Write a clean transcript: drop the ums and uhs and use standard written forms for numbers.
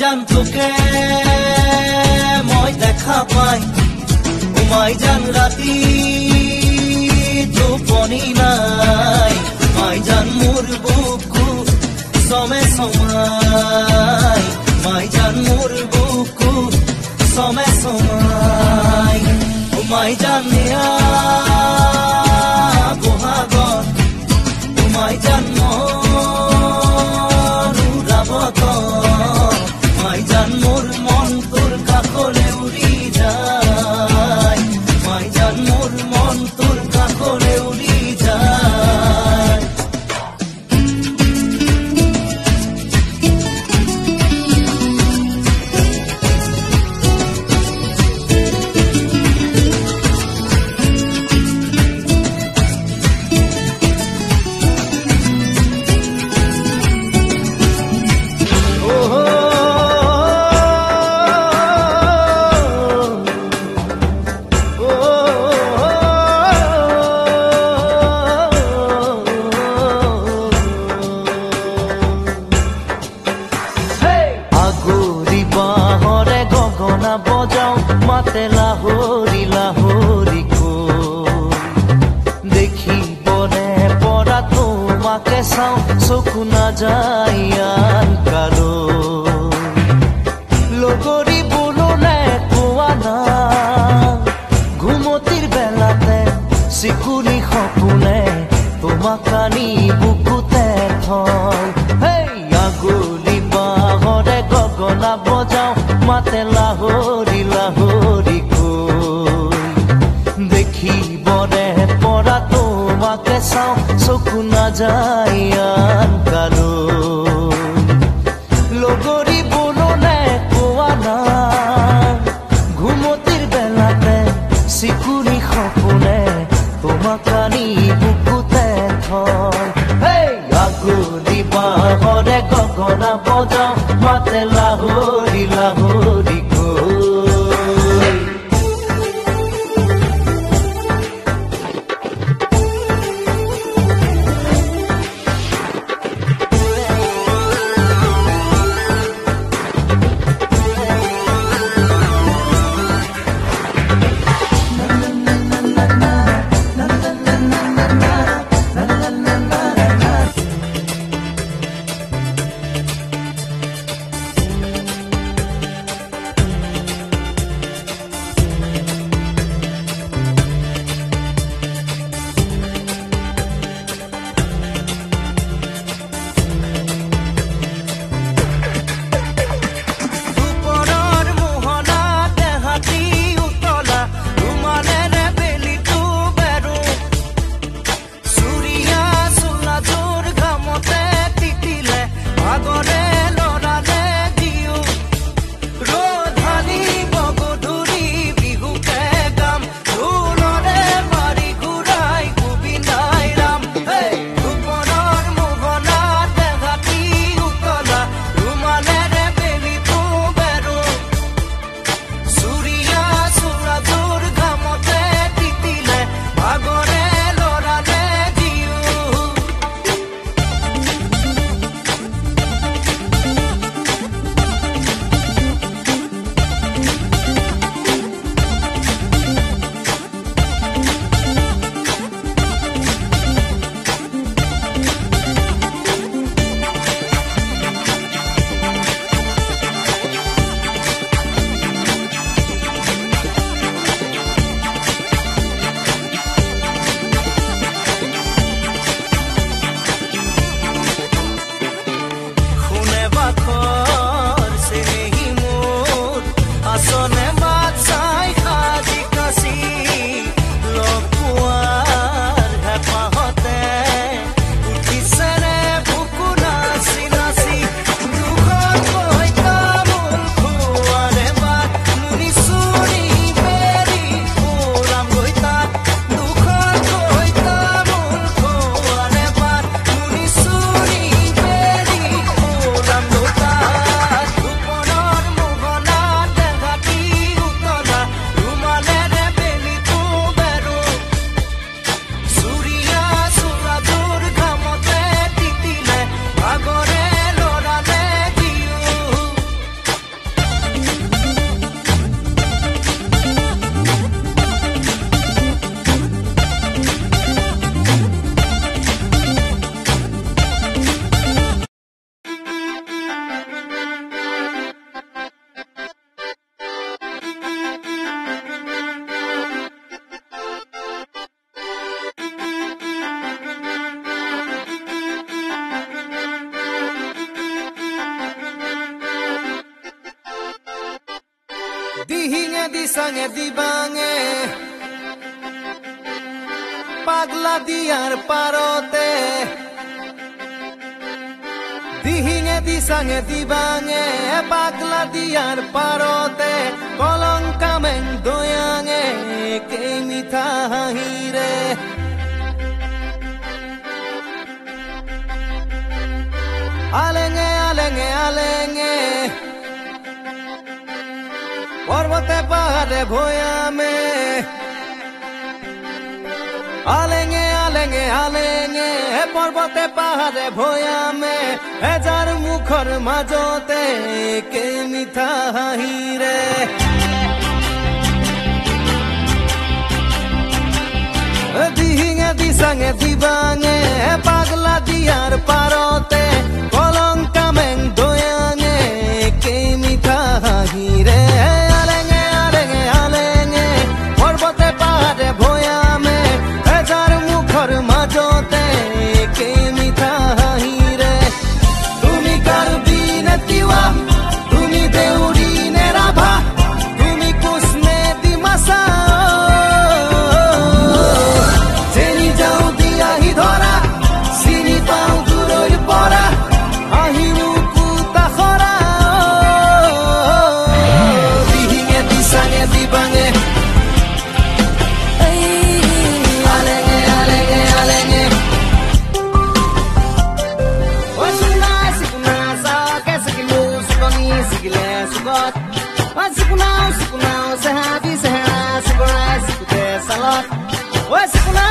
জান তোকে মই দেখা পাই উমাই জান ৰাতি টোপনি নাই মাই জান মোৰ বুকু সমে সমাই মাই জান মোৰ বুকু সমে সমাই উমাই জান নিয়া বহাগত উমাই জান মৰুৰাবত মাই জান মোৰ মন তোৰ কাষলে উৰি যায় মাই জান মোৰ মন তোৰ কাষলে উৰি যায় বজাও মাতে লাহৰি লাহৰি দেখিবনে পৰা তোমাকে চাওঁ চকু নাযায় আন কাৰো লগৰী বোলনে কোৱা না ঘুমতিৰ বেলাতে চিকুনি সপোনে তোমাক আনি বুকুতে থয় আগুলি বাহৰে গগনা বজাও মাতে লাহৰি লাহৰি দেখিবনে পৰা তোমাকে চাওঁ চকু নাযায় আন কাৰো লগৰী বোলনে কোৱা না ঘুমতিৰ বেলাতে চিকুনি সপোনে তোমাক আনি বুকুতে থয় আগুলি বাহৰে গগনা বজাও মাতে লাহৰি লাহৰি disange dibange pagla diar parote dihinge disange dibange pagla diar parote kolonka meng doyange ke mitha hire alenge alenge alenge पर्वते पहाड़े भोया में आलेंगे आलेंगे आलेंगे पर्वते पहाड़े भोया में हजार मुखर माजोते के मिठा हाहिरे दिहिंगे दिसांगे दिबांगे पागला दियार पारोते कलंका में दोयांगे के मिठा हाहिरे Sikunau, sehabi, sehat, sikurai, sikute, salot. Woi, sikunau.